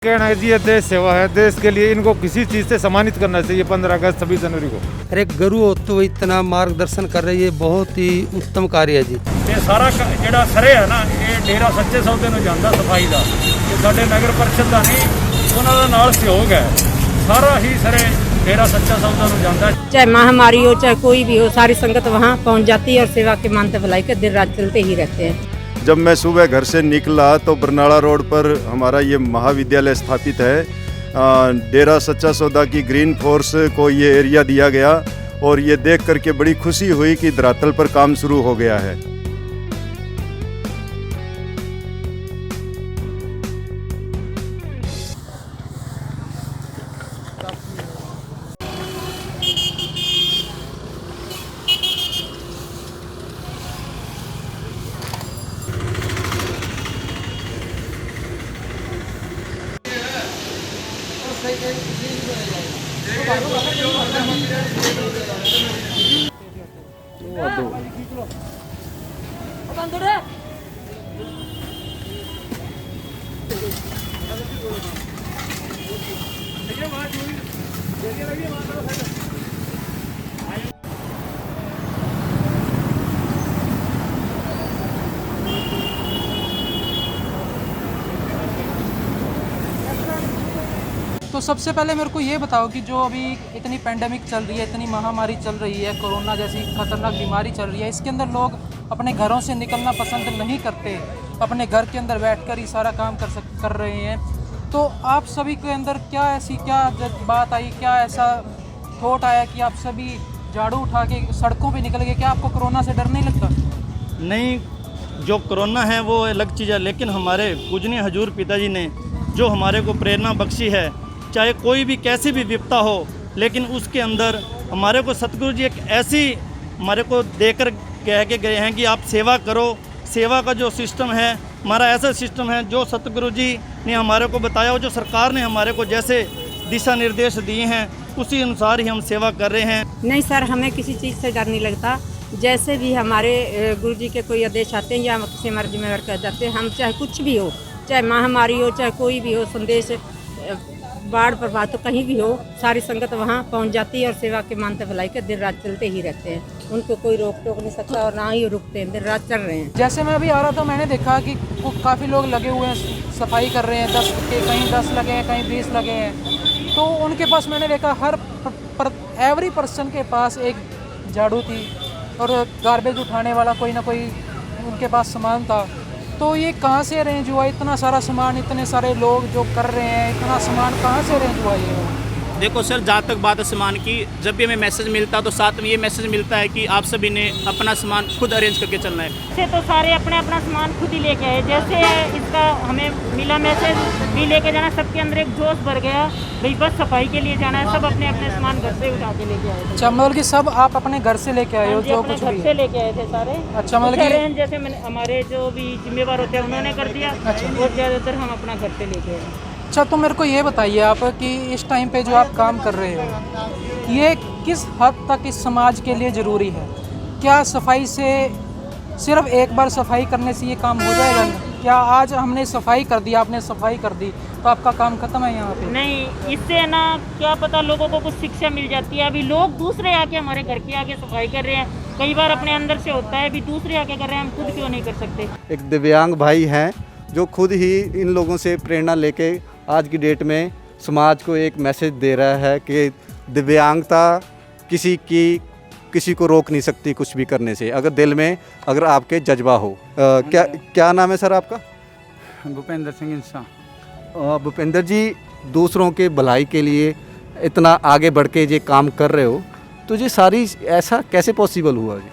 कहना है जी, ये देश सेवा है। देश के लिए इनको किसी चीज़ से सम्मानित करना चाहिए 15 अगस्त 26 जनवरी को। अरे गुरु होते हुए इतना मार्गदर्शन कर रही है, बहुत ही उत्तम कार्य है जी। ये सारा ਜਿਹੜਾ ਸਰੇ ਹੈ ਨਾ, ਇਹ ਡੇਰਾ ਸੱਚੇ ਸੌਦੇ ਨੂੰ ਜਾਂਦਾ ਸਫਾਈ ਦਾ। ਇਹ ਸਾਡੇ ਨਗਰ ਪਰਿਸ਼ਦ ਦਾ ਨਹੀਂ, ਉਹਨਾਂ ਦਾ ਨਾਲ ਸਹਿਯੋਗ ਹੈ। ਸਾਰਾ ਹੀ ਸਰੇ डेरा सच्चा सौदा ਨੂੰ ਜਾਂਦਾ है। चाहे महामारी हो चाहे कोई भी हो, सारी संगत वहाँ पहुँच जाती है और सेवा के मानते भलाई के दिन रात चलते ही रहते हैं। जब मैं सुबह घर से निकला तो बरनाला रोड पर हमारा ये महाविद्यालय स्थापित है। डेरा सच्चा सौदा की ग्रीन फोर्स को ये एरिया दिया गया और ये देख करके बड़ी खुशी हुई कि धरातल पर काम शुरू हो गया है। तो सबसे पहले मेरे को ये बताओ कि जो अभी इतनी पैंडेमिक चल रही है, इतनी महामारी चल रही है, कोरोना जैसी खतरनाक बीमारी चल रही है, इसके अंदर लोग अपने घरों से निकलना पसंद नहीं करते, अपने घर के अंदर बैठकर ही सारा काम कर रहे हैं। तो आप सभी के अंदर क्या बात आई, क्या ऐसा थॉट आया कि आप सभी झाड़ू उठा के सड़कों पे निकल गए? क्या आपको कोरोना से डर नहीं लगता? नहीं, जो कोरोना है वो अलग चीज़ है, लेकिन हमारे पूजनीय हजूर पिताजी ने जो हमारे को प्रेरणा बख्शी है, चाहे कोई भी कैसी भी विपदा हो, लेकिन उसके अंदर हमारे को सतगुरु जी एक ऐसी हमारे को देकर कह के गए हैं कि आप सेवा करो। सेवा का जो सिस्टम है हमारा ऐसा सिस्टम है जो सतगुरु जी ने हमारे को बताया, और जो सरकार ने हमारे को जैसे दिशा निर्देश दिए हैं उसी अनुसार ही हम सेवा कर रहे हैं। नहीं सर, हमें किसी चीज़ से डर नहीं लगता। जैसे भी हमारे गुरु जी के कोई आदेश आते हैं या किसी हमारे जिम्मेवार कर जाते हैं, हम चाहे कुछ भी हो, चाहे महामारी हो चाहे कोई भी हो, संदेश बाढ़ प्रभावित तो कहीं भी हो, सारी संगत वहाँ पहुँच जाती है और सेवा के मानते भलाई के दिन रात चलते ही रहते हैं। उनको कोई रोक टोक नहीं सकता और ना ही रुकते हैं, दिन रात चल रहे हैं। जैसे मैं अभी आ रहा था, मैंने देखा कि काफ़ी लोग लगे हुए हैं, सफाई कर रहे हैं, 10 के कहीं 10 लगे हैं, कहीं 20 लगे हैं। तो उनके पास मैंने देखा हर एवरी पर्सन के पास एक झाड़ू थी और गार्बेज उठाने वाला कोई ना कोई उनके पास सामान था। तो ये कहाँ से अरेंज हुआ इतना सारा सामान, इतने सारे लोग जो कर रहे हैं, इतना सामान कहाँ से अरेंज हुआ ये? देखो सर, जहाँ तक बात है सामान की, जब भी हमें मैसेज मिलता तो साथ में ये मैसेज मिलता है कि आप सभी ने अपना सामान खुद अरेंज करके चलना है। से तो सारे अपने अपना सामान खुद ही लेके आए। जैसे इसका हमें मिला मैसेज भी लेके जाना, सबके अंदर एक जोश भर गया, भाई बस सफाई के लिए जाना है। सब अपने अपने सामान घर से उठा के लेके आए थे। अच्छा, मतलब कि सब आप अपने घर से लेके आए हो? जो कुछ घर से लेके आए थे सारे। अच्छा, मतलब कि जैसे हमारे जो भी जिम्मेवार होते हैं उन्होंने कर दिया, और ज़्यादातर हम अपना घर से लेके आए। अच्छा, तो मेरे को ये बताइए आप कि इस टाइम पे जो आप काम कर रहे हो, ये किस हद तक इस समाज के लिए ज़रूरी है? क्या सफाई से सिर्फ एक बार सफाई करने से ये काम हो जाएगा? क्या आज हमने सफाई कर दी, आपने सफाई कर दी तो आपका काम खत्म है यहाँ पे? नहीं, इससे ना क्या पता लोगों को कुछ शिक्षा मिल जाती है। अभी लोग दूसरे आके हमारे घर के आगे सफाई कर रहे हैं, कई बार अपने अंदर से होता है अभी दूसरे आके कर रहे हैं, हम खुद क्यों नहीं कर सकते? एक दिव्यांग भाई हैं जो खुद ही इन लोगों से प्रेरणा लेके आज की डेट में समाज को एक मैसेज दे रहा है कि दिव्यांगता किसी को रोक नहीं सकती कुछ भी करने से, अगर दिल में अगर आपके जज्बा हो। क्या नाम है सर आपका? भूपेंद्र सिंह इंसा। भूपेंद्र जी, दूसरों के भलाई के लिए इतना आगे बढ़ के ये काम कर रहे हो, तो ये सारी ऐसा कैसे पॉसिबल हुआ जी?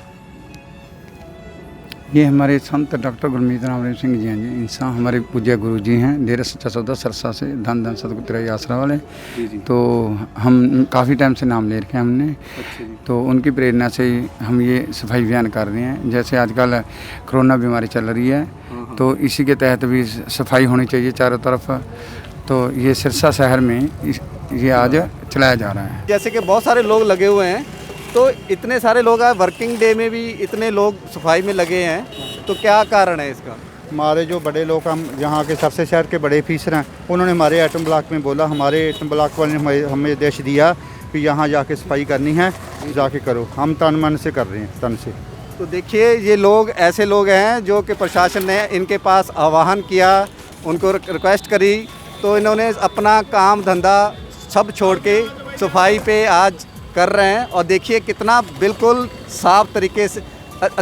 ये हमारे संत डॉक्टर गुरमीत राम सिंह जी हैं जी, इंसान हमारे पूज्य गुरु जी हैं, डेरा सच्चा सौदा सरसा से, धन धन सतगुरु तेरा आसरा वाले। तो हम काफ़ी टाइम से नाम ले रखे हैं हमने। तो उनकी प्रेरणा से हम ये सफाई अभियान कर रहे हैं। जैसे आजकल कोरोना बीमारी चल रही है, तो इसी के तहत भी सफाई होनी चाहिए चारों तरफ। तो ये सिरसा शहर में ये आज चलाया जा रहा है। जैसे कि बहुत सारे लोग लगे हुए हैं, तो इतने सारे लोग आज वर्किंग डे में भी इतने लोग सफाई में लगे हैं, तो क्या कारण है इसका? हमारे जो बड़े लोग, हम यहाँ के सबसे शहर के बड़े ऑफिसर हैं, उन्होंने हमारे एटम ब्लॉक में बोला, हमारे एटम ब्लॉक वाले ने हमें आदेश दिया कि यहाँ जाके सफाई करनी है, जाके करो। हम तन मन से कर रहे हैं, तन से। तो देखिए ये लोग ऐसे लोग हैं जो कि प्रशासन ने इनके पास आह्वान किया, उनको रिक्वेस्ट करी, तो इन्होंने अपना काम धंधा सब छोड़ के सफाई पे आज कर रहे हैं। और देखिए कितना बिल्कुल साफ तरीके से,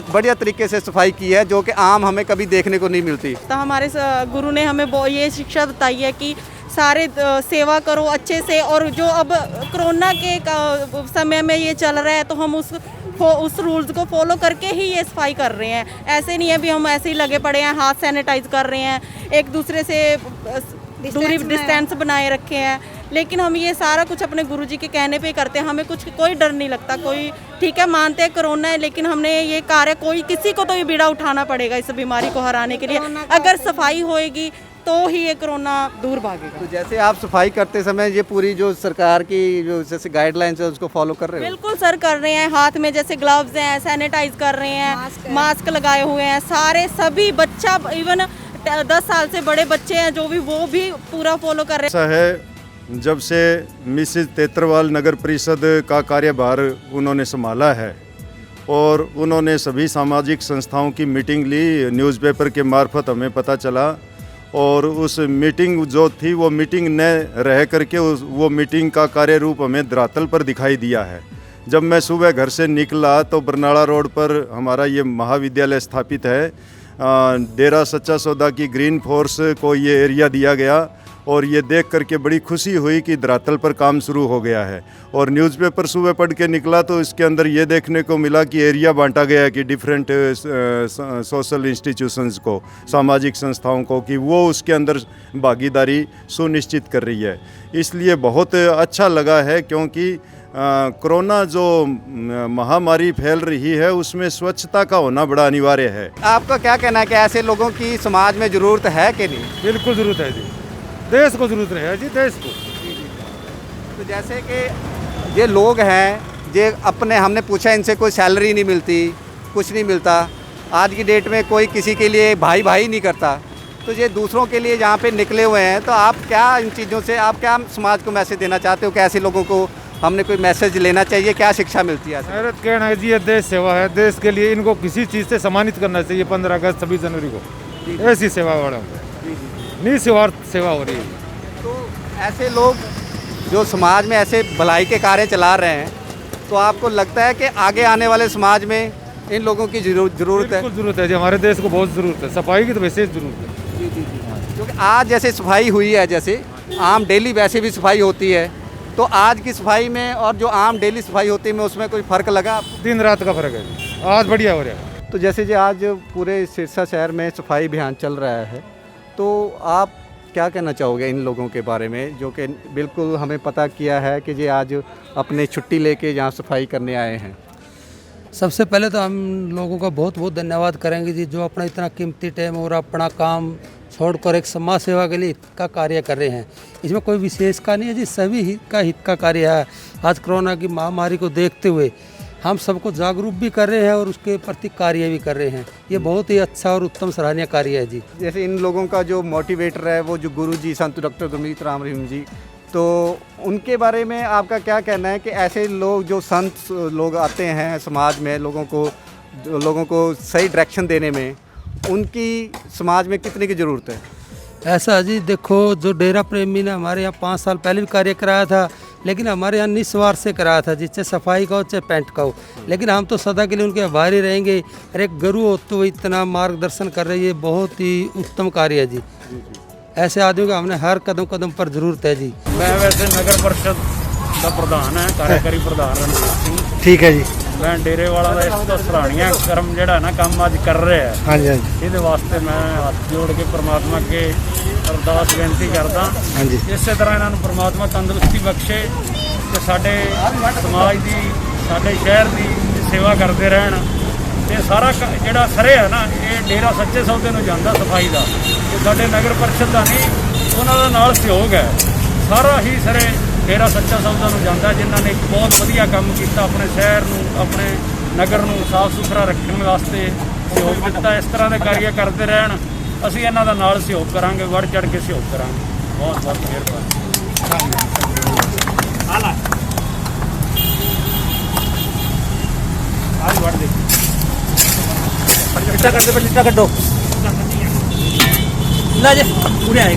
बढ़िया तरीके से सफाई की है, जो कि आम हमें कभी देखने को नहीं मिलती। तो हमारे गुरु ने हमें ये शिक्षा बताई है कि सारे सेवा करो अच्छे से, और जो अब कोरोना के समय में ये चल रहा है तो हम उस रूल्स को फॉलो करके ही ये सफाई कर रहे हैं। ऐसे नहीं है भी हम ऐसे ही लगे पड़े हैं, हाथ सैनिटाइज कर रहे हैं, एक दूसरे से दूरी डिस्टेंस बनाए रखे हैं, लेकिन हम ये सारा कुछ अपने गुरुजी के कहने पे करते हैं। हमें कोई डर नहीं लगता। कोई ठीक है, मानते हैं कोरोना है, लेकिन हमने ये कार्य किसी को तो ये बीड़ा उठाना पड़ेगा इस बीमारी को हराने के लिए। अगर सफाई होएगी तो ही ये कोरोना दूर भागेगा। तो जैसे आप सफाई करते समय ये पूरी जो सरकार की जो जैसे गाइडलाइंस है उसको फॉलो कर रहे हो? बिल्कुल सर, कर रहे हैं। हाथ में जैसे ग्लव्स हैं, सैनिटाइज कर रहे हैं, मास्क लगाए हुए हैं, सारे सभी बच्चा, इवन 10 साल से बड़े बच्चे हैं जो भी, वो भी पूरा फॉलो कर रहे हैं। ऐसा है, जब से मिसेज तेतरवाल नगर परिषद का कार्यभार उन्होंने संभाला है और उन्होंने सभी सामाजिक संस्थाओं की मीटिंग ली, न्यूज़पेपर के मार्फत हमें पता चला, और उस मीटिंग जो थी वो मीटिंग न रह करके वो मीटिंग का कार्य रूप हमें धरातल पर दिखाई दिया है। जब मैं सुबह घर से निकला तो बरनाला रोड पर हमारा ये महाविद्यालय स्थापित है। डेरा सच्चा सौदा की ग्रीन फोर्स को ये एरिया दिया गया, और ये देख करके बड़ी खुशी हुई कि धरातल पर काम शुरू हो गया है। और न्यूज़पेपर सुबह पढ़ के निकला तो इसके अंदर ये देखने को मिला कि एरिया बांटा गया है कि डिफरेंट सोशल इंस्टीट्यूशंस को, सामाजिक संस्थाओं को, कि वो उसके अंदर भागीदारी सुनिश्चित कर रही है। इसलिए बहुत अच्छा लगा है, क्योंकि कोरोना जो महामारी फैल रही है उसमें स्वच्छता का होना बड़ा अनिवार्य है। आपका क्या कहना है कि ऐसे लोगों की समाज में ज़रूरत है कि नहीं? बिल्कुल ज़रूरत है जी, देश को ज़रूरत है जी, देश को। तो जैसे कि ये लोग हैं, ये अपने, हमने पूछा इनसे, कोई सैलरी नहीं मिलती, कुछ नहीं मिलता। आज की डेट में कोई किसी के लिए भाई भाई नहीं करता, तो ये दूसरों के लिए यहाँ पे निकले हुए हैं। तो आप क्या इन चीज़ों से, आप क्या समाज को मैसेज देना चाहते हो कि ऐसे लोगों को हमने कोई मैसेज लेना चाहिए, क्या शिक्षा मिलती है? मेरा कहना है जी, ये देश सेवा है, देश के लिए इनको किसी चीज़ से सम्मानित करना चाहिए। 15 अगस्त 26 जनवरी को ऐसी सेवा वाला निस्वार्थ सेवा हो रही है। तो ऐसे लोग जो समाज में ऐसे भलाई के कार्य चला रहे हैं, तो आपको लगता है कि आगे आने वाले समाज में इन लोगों की ज़रूरत है? ज़रूरत है जी, हमारे देश को बहुत ज़रूरत है, सफाई की तो विशेष ज़रूरत है। जी। क्योंकि आज जैसे सफाई हुई है, जैसे आम डेली वैसे भी सफाई होती है, तो आज की सफाई में और जो आम डेली सफाई होती है में उसमें कोई फ़र्क लगा? दिन रात का फ़र्क है, आज बढ़िया हो रहा है। तो जैसे जो आज पूरे सिरसा शहर में सफाई अभियान चल रहा है, तो आप क्या कहना चाहोगे इन लोगों के बारे में, जो कि बिल्कुल हमें पता किया है कि ये आज अपने छुट्टी लेके यहाँ सफाई करने आए हैं? सबसे पहले तो हम लोगों का बहुत बहुत धन्यवाद करेंगे जी, जो अपना इतना कीमती टाइम और अपना काम छोड़कर एक समाज सेवा के लिए हित का कार्य कर रहे हैं। इसमें कोई विशेष का नहीं है जी, सभी हित का कार्य है। आज कोरोना की महामारी को देखते हुए हम सबको जागरूक भी कर रहे हैं और उसके प्रति कार्य भी कर रहे हैं। ये बहुत ही अच्छा और उत्तम सराहनीय कार्य है जी। जैसे इन लोगों का जो मोटिवेटर है वो जो गुरु जी संत डॉक्टर गुरमीत राम रहीम जी, तो उनके बारे में आपका क्या कहना है कि ऐसे लोग जो संत लोग आते हैं समाज में, लोगों को सही डायरेक्शन देने में, उनकी समाज में कितने की ज़रूरत है? ऐसा जी, देखो, जो डेरा प्रेमी ने हमारे यहाँ 5 साल पहले भी कार्य कराया था, लेकिन हमारे यहाँ निस्वार्थ से कराया था जी, चाहे सफाई का हो चाहे पेंट का हो। लेकिन हम तो सदा के लिए उनके आभारी रहेंगे। और एक गुरु हो तो इतना मार्गदर्शन कर रही है, बहुत ही उत्तम कार्य है जी। ऐसे आदमी का हमने हर कदम कदम पर जरूरत है जी। मैं वैसे नगर परिषद का प्रधान है, कार्यकारी प्रधान रणजीत सिंह। ठीक है जी। मैं डेरे वाला ਦਾ ਇਸ ਤੋਂ ਸਰਾਹਣੀय कर्म ਜਿਹੜਾ ਨਾ ਕੰਮ ਅੱਜ ਕਰ ਰਿਹਾ ਹੈ। ਹਾਂਜੀ ਹਾਂਜੀ। ਇਹਦੇ ਵਾਸਤੇ ਮੈਂ ਹੱਥ ਜੋੜ ਕੇ ਪ੍ਰਮਾਤਮਾ ਅੱਗੇ ਅਰਦਾਸ ਬੇਨਤੀ ਕਰਦਾ। ਹਾਂਜੀ। ਇਸੇ ਤਰ੍ਹਾਂ ਇਹਨਾਂ ਨੂੰ ਪ੍ਰਮਾਤਮਾ ਤੰਦਰੁਸਤੀ ਬਖਸ਼ੇ ਤੇ ਸਾਡੇ ਸਮਾਜ ਦੀ, ਸਾਡੇ ਸ਼ਹਿਰ ਦੀ ਸੇਵਾ ਕਰਦੇ ਰਹਿਣ। ਤੇ ਸਾਰਾ ਜਿਹੜਾ ਸਰੇ ਹੈ ਨਾ, ਇਹ ਡੇਰਾ ਸੱਚੇ ਸੌਦੇ ਨੂੰ ਜਾਂਦਾ ਸਫਾਈ ਦਾ, ਤੇ ਸਾਡੇ ਨਗਰ ਪਰਿਸ਼ਦ ਦਾ ਨਹੀਂ, ਉਹਨਾਂ ਦਾ ਨਾਲ ਸਹਿਯੋਗ ਹੈ। ਸਾਰਾ ਹੀ ਸਰੇ डेरा सच्चा सौदा ਨੂੰ ਜਾਂਦਾ, ਜਿਨ੍ਹਾਂ ਨੇ ਇੱਕ ਬਹੁਤ ਵਧੀਆ ਕੰਮ ਕੀਤਾ, ਆਪਣੇ ਸ਼ਹਿਰ ਨੂੰ, ਆਪਣੇ ਨਗਰ ਨੂੰ ਸਾਫ਼ ਸੁਥਰਾ ਰੱਖਣ ਵਾਸਤੇ ਸਹਿਯੋਗ ਦਿੱਤਾ। ਇਸ ਤਰ੍ਹਾਂ ਦੇ ਕਾਰਜ ਕਰਦੇ ਰਹਿਣ ਅਸੀਂ ਇਹਨਾਂ ਦਾ ਨਾਲ ਸਹਿਯੋਗ ਕਰਾਂਗੇ, ਵੱਧ ਚੜ੍ਹ ਕੇ ਸਹਿਯੋਗ ਕਰਾਂਗੇ। ਬਹੁਤ ਬਹੁਤ ਮਿਹਰਬਾਨੀ। ਆਹ ਵੱਧ ਦੇ ਕੱਢੋ ਲੈ ਜੇ ਪੂਰੇ ਆਏ